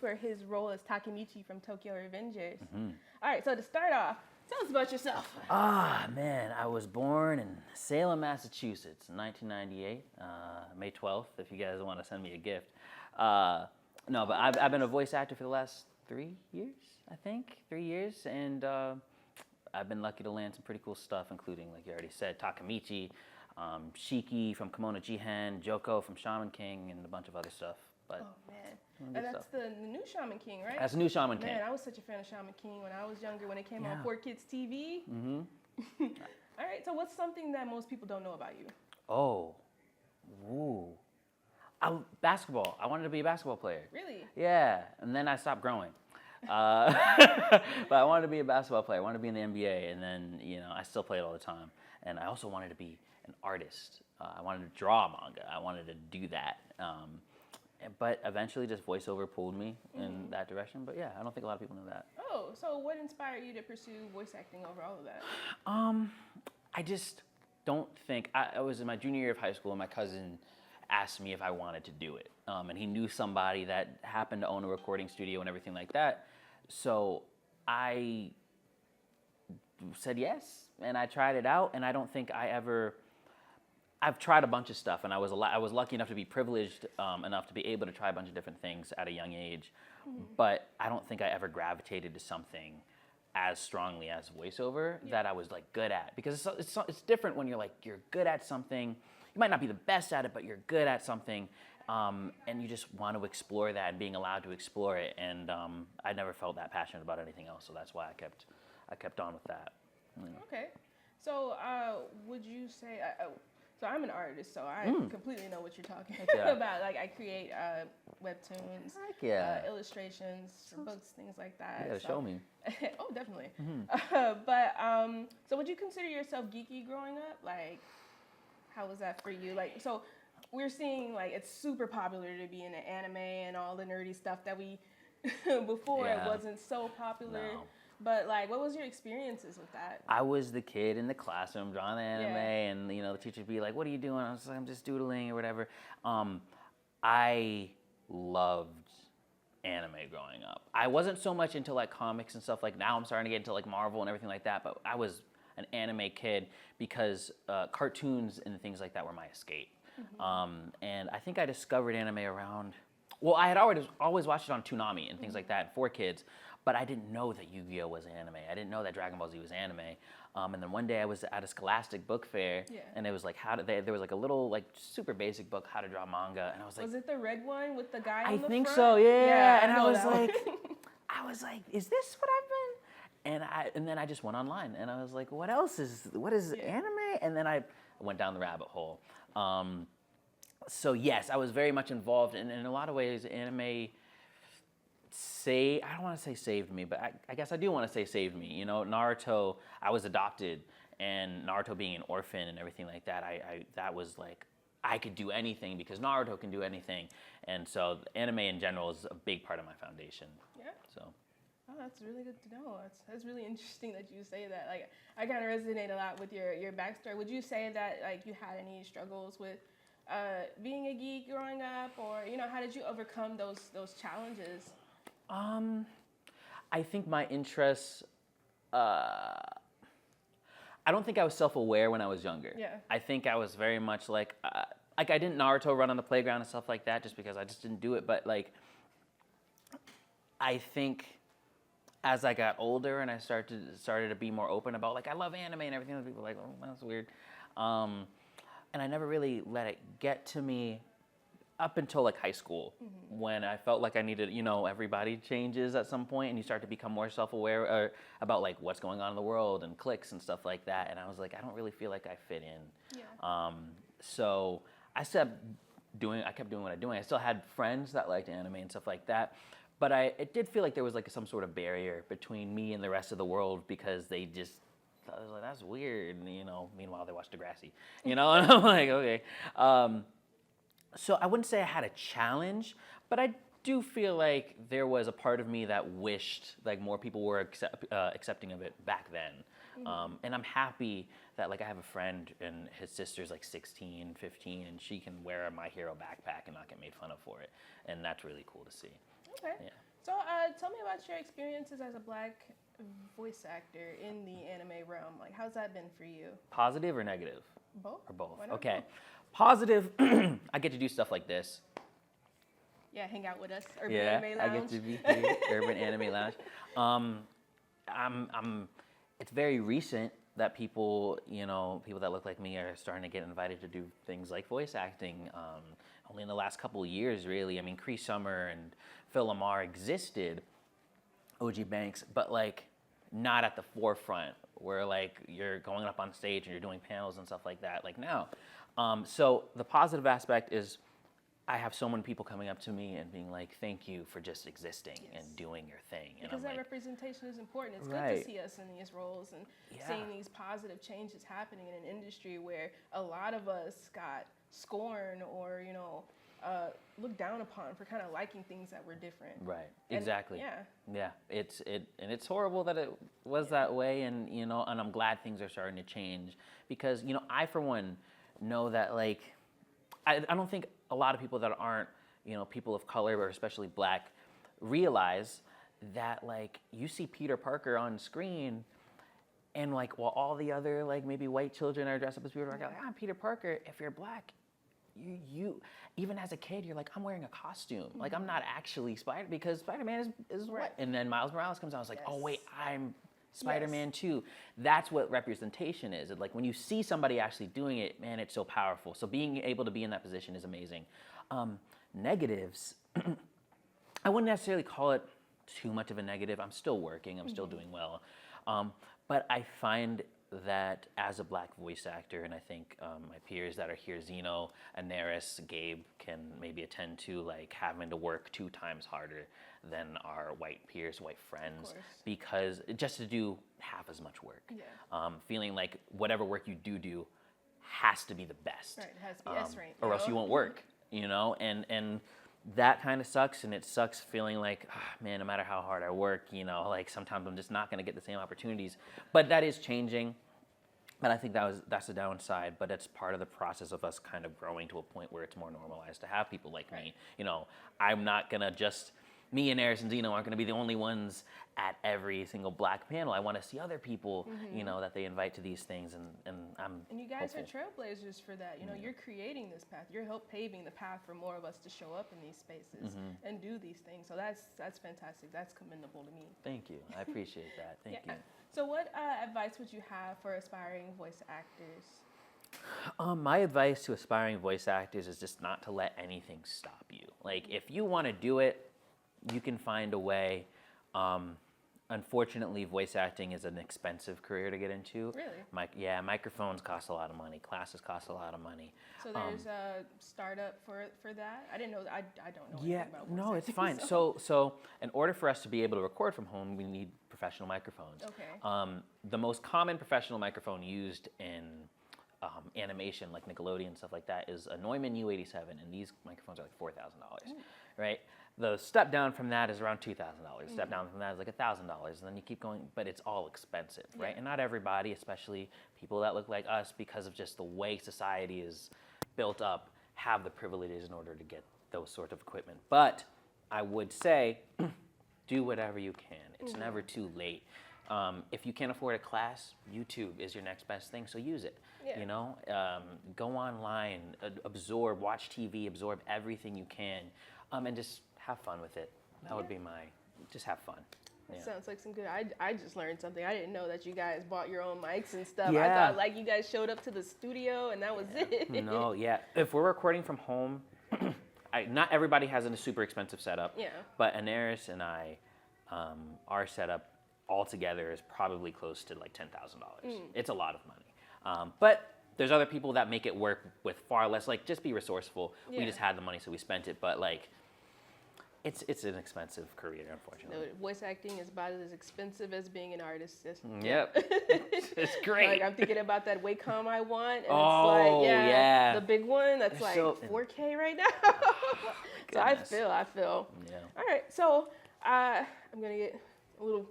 for his role as Takemichi from Tokyo Revengers. All right, so to start off, tell us about yourself. Man, I was born in Salem, Massachusetts in 1998, May 12th, if you guys want to send me a gift. No, but I've been a voice actor for the last 3 years, I think, 3 years, and I've been lucky to land some pretty cool stuff, including, like you already said, Takemichi, Shiki from Kimono Jihen, Joko from Shaman King, and a bunch of other stuff. But Oh, man. And that's the new Shaman King, right? that's a new Shaman King. Man, I was such a fan of Shaman King when I was younger, when it came on 4Kids TV. All right, so what's something that most people don't know about you? Basketball. I wanted to be a basketball player. Really? Yeah, and then I stopped growing. But I wanted to be a basketball player. I wanted to be in the NBA, and then I still played all the time. And I also wanted to be an artist. I wanted to draw manga. I wanted to do that. But eventually, just voiceover pulled me in that direction. But yeah, I don't think a lot of people know that. Oh, so what inspired you to pursue voice acting over all of that? I just don't think I was in my junior year of high school, and my cousin asked me if I wanted to do it. And he knew somebody that happened to own a recording studio and everything like that. So I said yes, and I tried it out, and I don't think I've tried a bunch of stuff, and I was lucky enough to be privileged enough to be able to try a bunch of different things at a young age. But I don't think I ever gravitated to something as strongly as voiceover that I was like good at, because it's different when you're good at something. You might not be the best at it, but you're good at something, and you just want to explore that and being allowed to explore it. And I never felt that passionate about anything else, so that's why I kept on with that. Okay, so would you say? So I'm an artist, so I completely know what you're talking about. Like I create webtoons, illustrations for books, things like that. You gotta show me. Oh, definitely. But so would you consider yourself geeky growing up? Like, how was that for you? Like, so we're seeing like it's super popular to be in the anime and all the nerdy stuff that we before it wasn't so popular. No. But like, what was your experiences with that? I was the kid in the classroom drawing the anime, and the teacher would be like, "What are you doing?" I was like, "I'm just doodling or whatever." I loved anime growing up. I wasn't so much into like comics and stuff. Like now I'm starting to get into like Marvel and everything like that. But I was an anime kid because cartoons and things like that were my escape. And I think I discovered anime around. Well, I had always watched it on Toonami and things like that, 4Kids. But I didn't know that Yu-Gi-Oh was anime. I didn't know that Dragon Ball Z was anime. And then one day I was at a Scholastic book fair, and it was like there was like a little like super basic book, how to draw manga, and I was like, was it the red one with the guy on the front? I think so, yeah. And I was one. like, is this what I've been? And then I just went online, and I was like, what is anime? And then I went down the rabbit hole. So yes, I was very much involved, and in a lot of ways, anime. I don't want to say saved me, but I guess I do want to say saved me. Naruto, I was adopted, and Naruto being an orphan and everything like that, that was like, I could do anything because Naruto can do anything. And so anime in general is a big part of my foundation. Yeah. So. Oh, that's really good to know. That's really interesting that you say that. Like, I kind of resonate a lot with your backstory. Would you say that like you had any struggles with being a geek growing up, or how did you overcome those challenges? I think my interests, I don't think I was self-aware when I was younger. Yeah. I think I was very much like I didn't Naruto run on the playground and stuff like that just because I just didn't do it. But like, I think as I got older and I started to be more open about like, I love anime and everything, people were like, oh, that's weird. And I never really let it get to me up until like high school, when I felt like I needed, everybody changes at some point, and you start to become more self-aware about like what's going on in the world and cliques and stuff like that. And I was like, I don't really feel like I fit in. Yeah. So I kept doing what I'm doing. I still had friends that liked anime and stuff like that, but it did feel like there was like some sort of barrier between me and the rest of the world, because they just thought, I was like, that's weird. And, meanwhile they watched Degrassi, and I'm like, okay. So I wouldn't say I had a challenge, but I do feel like there was a part of me that wished like more people were accepting of it back then. And I'm happy that like I have a friend and his sister's like 16, 15, and she can wear a My Hero backpack and not get made fun of for it. And that's really cool to see. Okay. Yeah. So tell me about your experiences as a Black voice actor in the anime realm. Like, how's that been for you? Positive or negative? Both. Or both? Why not Okay. both? Positive, I get to do stuff like this. Yeah, hang out with us. Urban Yeah, Anime I Lounge. get to be here, Urban Anime Lounge. It's very recent that people, people that look like me are starting to get invited to do things like voice acting. Only in the last couple of years, really. I mean, Cree Summer and Phil Lamar existed, OG Banks, but like not at the forefront where like you're going up on stage and you're doing panels and stuff like that, like now. So the positive aspect is I have so many people coming up to me and being like, thank you for just existing and doing your thing. And Because I'm that like, representation is important. It's Right. good to see us in these roles and seeing these positive changes happening in an industry where a lot of us got scorned or, looked down upon for kind of liking things that were different. right, And, exactly. yeah. Yeah, it's horrible that it was that way, and and I'm glad things are starting to change because I for one know that like I don't think a lot of people that aren't people of color or especially Black realize that like you see Peter Parker on screen, and like while all the other like maybe white children are dressed up as Peter Parker, like I'm Peter Parker. If you're Black, you even as a kid, you're like, I'm wearing a costume. Like, I'm not actually Spider, because Spider-Man is Right. what? And then Miles Morales comes out, I was like, oh, wait, Yes. I'm Spider-Man too. That's what representation is. Like, when you see somebody actually doing it, man, it's so powerful. So being able to be in that position is amazing. Negatives, I wouldn't necessarily call it too much of a negative. I'm still working. I'm still doing well. But I find that as a Black voice actor, and I think my peers that are here, Zeno, Anaris, Gabe, can maybe attend to, like having to work 2 times harder than our white peers, white friends, because just to do half as much work. Yeah. Feeling like whatever work you do has to be the best. Right, it has to be S-rank. Or else you won't work, and that kind of sucks, and it sucks feeling like, man, no matter how hard I work, like sometimes I'm just not going to get the same opportunities. But that is changing, and I think that's the downside. But it's part of the process of us kind of growing to a point where it's more normalized to have people like me. I'm not gonna just me and Eris and Zeno aren't gonna be the only ones at every single Black panel. I want to see other people, that they invite to these things, and I'm. And you guys hopeful. are trailblazers for that. You're creating this path. You're help paving the path for more of us to show up in these spaces and do these things. So that's fantastic. That's commendable to me. Thank you. I appreciate that. Thank you. So what advice would you have for aspiring voice actors? My advice to aspiring voice actors is just not to let anything stop you. Like, if you want to do it, you can find a way. Unfortunately, voice acting is an expensive career to get into. Really? Microphones cost a lot of money. Classes cost a lot of money. So there's a startup for that? I didn't know. I don't know Yeah, anything about voice no, it's acting, fine. So in order for us to be able to record from home, we need professional microphones. Okay. The most common professional microphone used in animation, like Nickelodeon and stuff like that, is a Neumann U87, and these microphones are like $4,000, right? The step down from that is around $2,000. Step down from that is like $1,000, and then you keep going, but it's all expensive, right? And not everybody, especially people that look like us, because of just the way society is built up, have the privileges in order to get those sort of equipment. But I would say, do whatever you can. It's never too late. If you can't afford a class, YouTube is your next best thing, so use it. Yeah. Go online, absorb, watch TV, absorb everything you can, and just have fun with it. That would be just have fun. That sounds like some good. I just learned something. I didn't know that you guys bought your own mics and stuff. I Yeah. thought like you guys showed up to the studio and that was it. No, yeah. If we're recording from home, not everybody has a super expensive setup. Yeah. But Anaris and I, our setup altogether is probably close to like $10,000. It's a lot of money. But there's other people that make it work with far less. Like, just be resourceful. We just had the money, so we spent it. But like, it's an expensive career, unfortunately. No, voice acting is about as expensive as being an artist. Yep. It's great. Like, I'm thinking about that Wacom I want, and it's Oh, like, yeah. the big one that's like So- 4K right now. So I goodness. feel. Yeah. All right, so I'm gonna get a little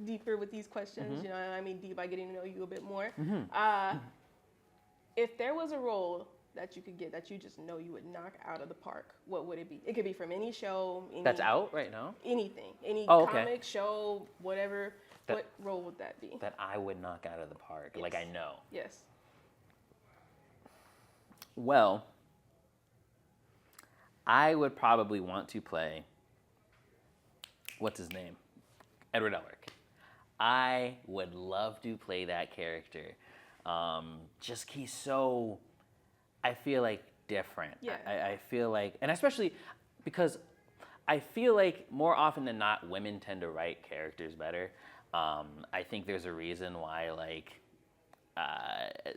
deeper with these questions. I mean deep by getting to know you a bit more. If there was a role that you could get that you just know you would knock out of the park, what would it be? It could be from any show. That's out right now? Anything. Any okay. comic, show, whatever. What role would that be? That I would knock out of the park. Yes. Like I know. Yes. Well, I would probably want to play, what's his name? Edward Elric. I would love to play that character. Just he's so, I feel like, different. Yeah. I feel like, and especially because I feel like more often than not, women tend to write characters better. I think there's a reason why, like,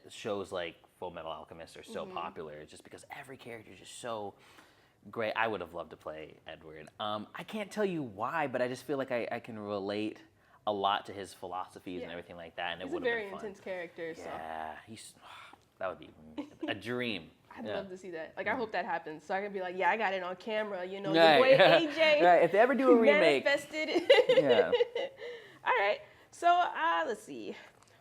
shows like Full Metal Alchemist are so popular. It's just because every character is just so great. I would have loved to play Edward. I can't tell you why, but I just feel like I can relate a lot to his philosophies and everything like that, and he's it would have been a very intense character. So. Yeah, that would be a dream. I'd love to see that. Like, I hope that happens, so I can be like, yeah, I got it on camera. You know, Right. your boy AJ. Right. If they ever do a remake, manifested. yeah. All right. So let's see.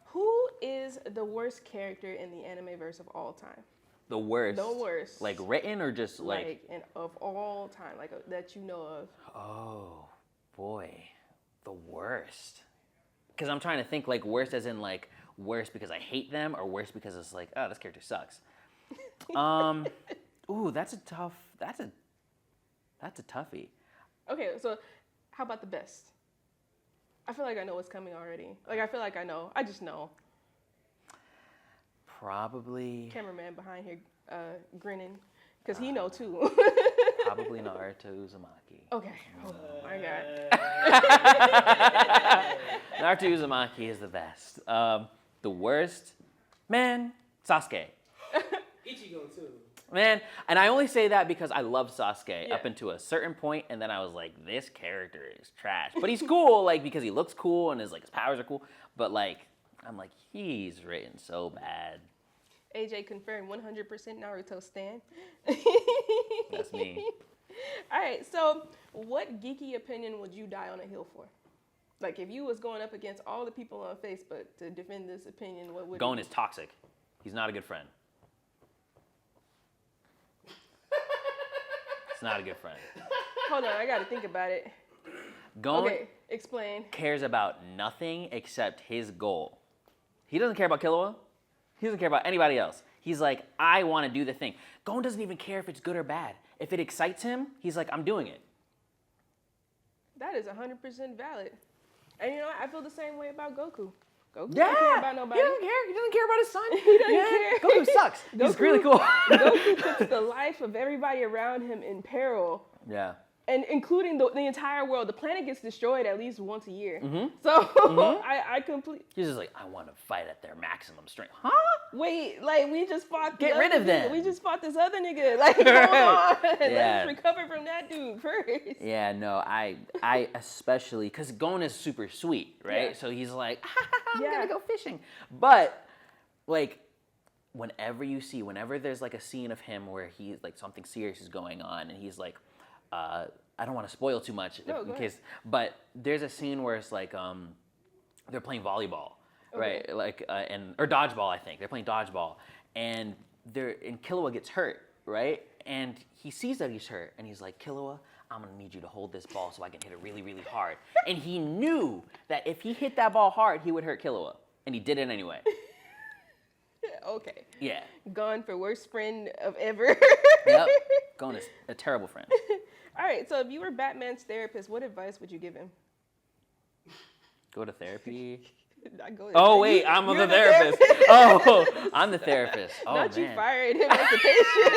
Who is the worst character in the anime verse of all time? The worst. The worst. Like written or just like of all time, like that you know of. Oh boy, the worst. Because I'm trying to think like worst as in like worst because I hate them or worst because it's like, oh, this character sucks. Ooh, that's a toughie. Okay, so how about the best? I feel like I know what's coming already. Like, I feel like I know. I just know. Probably. Cameraman behind here grinning, because he know too. Probably Naruto Uzumaki. Okay. Oh my God. Naruto Uzumaki is the best. The worst, man, Sasuke. Ichigo too. Man, and I only say that because I love Sasuke up until a certain point, and then I was like, this character is trash. But he's cool, like, because he looks cool and his powers are cool. But like, I'm like, he's written so bad. AJ confirmed 100% Naruto stan. That's me. All right, so what geeky opinion would you die on a hill for? Like, if you was going up against all the people on Facebook to defend this opinion, what would Gon is toxic. He's not a good friend. It's not a good friend. Hold on, I got to think about it. Gon Okay, explain. cares about nothing except his goal. He doesn't care about Killua. He doesn't care about anybody else. He's like, I want to do the thing. Gon doesn't even care if it's good or bad. If it excites him, he's like, I'm doing it. That is 100% valid. And you know what? I feel the same way about Goku. Goku Yeah, doesn't care about nobody. He doesn't care. He doesn't care about his son. He doesn't care. Goku sucks. He's really cool. Goku puts the life of everybody around him in peril. Yeah. And including the entire world. The planet gets destroyed at least once a year. So I completely... He's just like, I want to fight at their maximum strength. Huh? Wait, like, we just fought... Get rid of them. We just fought this other nigga. Like, hold on. Yeah. Let's recover from that dude first. Yeah, no, I especially, because Gon is super sweet, right? Yeah. So he's like, I'm Yeah. going to go fishing. But, like, whenever there's, like, a scene of him where he's, like, something serious is going on, and he's like, I don't want to spoil too much No, in go case, but there's a scene where it's like, they're playing volleyball, right? Like, or dodgeball, I think. They're playing dodgeball, and Killua gets hurt, right? And he sees that he's hurt, and he's like, Killua, I'm gonna need you to hold this ball so I can hit it really, really hard. And he knew that if he hit that ball hard, he would hurt Killua, and he did it anyway. Okay. Yeah. Gone for worst friend of ever. Yep. Gon is a terrible friend. All right, so if you were Batman's therapist, what advice would you give him? Go to therapy. Oh, wait, I'm the therapist. Oh, I'm the therapist. Oh, Not man. you fired him as the patient.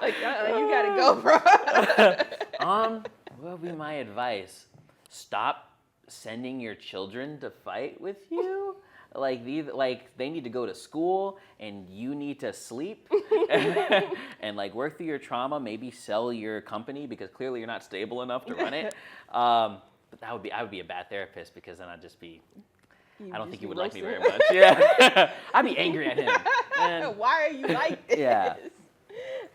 Like, you gotta go, bro. What would be my advice? Stop sending your children to fight with you. Like they need to go to school and you need to sleep and like work through your trauma. Maybe sell your company because clearly you're not stable enough to run it. But I would be a bad therapist because then I'd just be. I don't think he would like me very much. Yeah, I'd be angry at him. And, why are you like this? Yeah.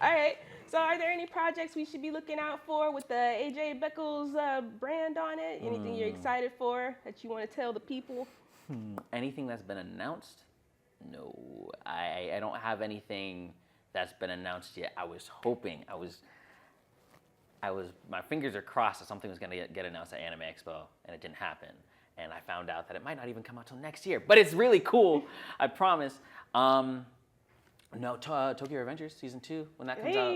All right. So are there any projects we should be looking out for with the AJ Beckles brand on it? Anything you're excited for that you want to tell the people? Anything that's been announced? No, I don't have anything that's been announced yet. I was hoping, my fingers are crossed that something was going to get announced at Anime Expo, and it didn't happen. And I found out that it might not even come out till next year. But it's really cool, I promise. Tokyo Revengers Season 2, when that comes out,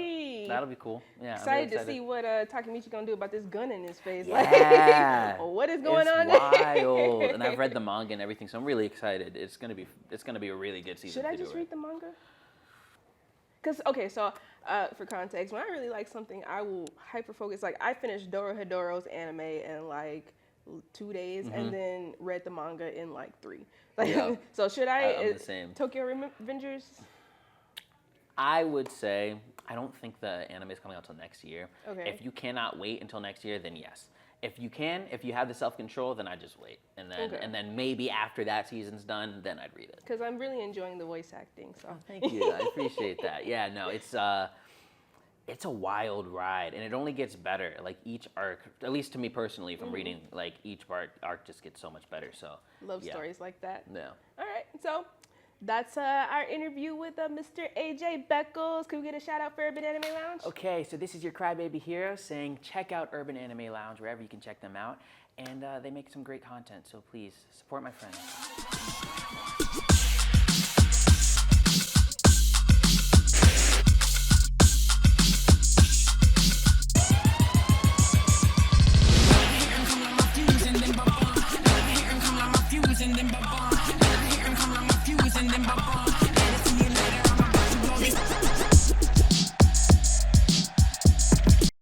that'll be cool. Yeah, excited to see what Takemichi gonna do about this gun in his face. Yeah. Like, what is going on It's there? wild. And I've read the manga and everything, so I'm really excited. It's gonna be a really good season. Should I just read the manga? Because, okay, so for context, when I really like something, I will hyper focus. Like, I finished Dorohedoro's anime in like 2 days and then read the manga in like 3. Like, Yeah. So should I'm the same. Tokyo Revengers? I would say, I don't think the anime is coming out till next year. Okay. If you cannot wait until next year, then yes. If you have the self-control, then I just wait. And then maybe after that season's done, then I'd read it. Because I'm really enjoying the voice acting. So Thank you. I appreciate that. Yeah, no, it's a wild ride, and it only gets better. Like each arc, at least to me personally, from reading, like each arc just gets so much better. So love stories like that. Yeah. All right, so that's our interview with Mr. AJ Beckles. Can we get a shout out for Urban Anime Lounge? Okay, so this is your Crybaby Hero saying check out Urban Anime Lounge wherever you can check them out, and they make some great content. So please support my friends.